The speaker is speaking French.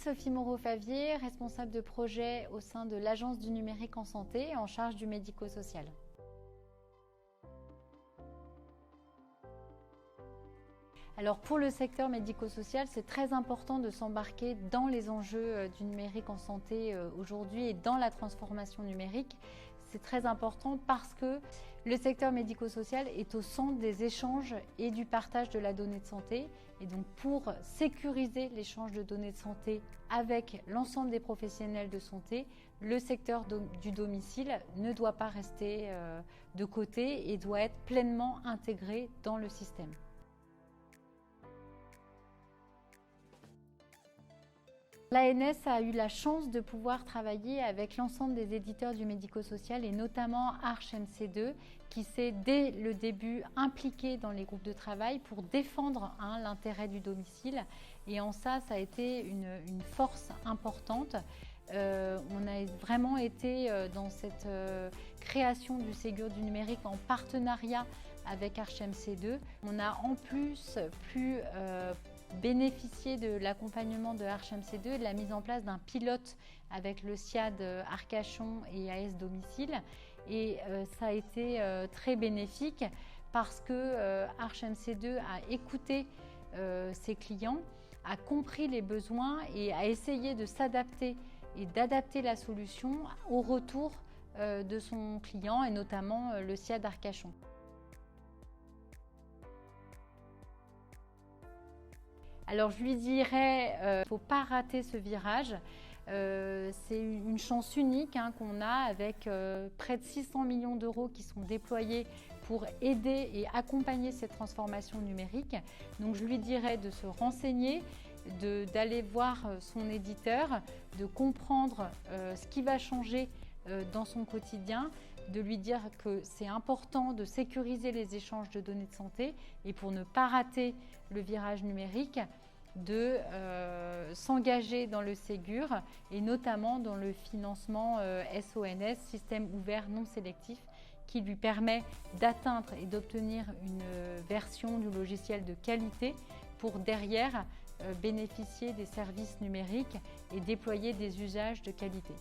Sophie Moreau-Favier, responsable de projet au sein de l'Agence du numérique en santé en charge du médico-social. Alors pour le secteur médico-social, c'est très important de s'embarquer dans les enjeux du numérique en santé aujourd'hui et dans la transformation numérique. C'est très important parce que le secteur médico-social est au centre des échanges et du partage de la donnée de santé. Et donc pour sécuriser l'échange de données de santé avec l'ensemble des professionnels de santé, le secteur du domicile ne doit pas rester de côté et doit être pleinement intégré dans le système. L'ANS a eu la chance de pouvoir travailler avec l'ensemble des éditeurs du médico-social et notamment Arche MC2 qui s'est dès le début impliqué dans les groupes de travail pour défendre l'intérêt du domicile et en ça a été une force importante. On a vraiment été dans cette création du Ségur du numérique en partenariat avec Arche MC2. On a en plus pu bénéficier de l'accompagnement de Arche MC2 et de la mise en place d'un pilote avec le SIAD Arcachon et AS Domicile. Et ça a été très bénéfique parce que Arche MC2 a écouté ses clients, a compris les besoins et a essayé de s'adapter et d'adapter la solution au retour de son client et notamment le SIAD Arcachon. Alors je lui dirais, il ne faut pas rater ce virage. C'est une chance unique qu'on a avec près de 600 millions d'euros qui sont déployés pour aider et accompagner cette transformation numérique. Donc je lui dirais de se renseigner, d'aller voir son éditeur, de comprendre ce qui va changer dans son quotidien, de lui dire que c'est important de sécuriser les échanges de données de santé et pour ne pas rater le virage numérique, de s'engager dans le Ségur et notamment dans le financement SONS, système ouvert non sélectif, qui lui permet d'atteindre et d'obtenir une version du logiciel de qualité pour derrière bénéficier des services numériques et déployer des usages de qualité.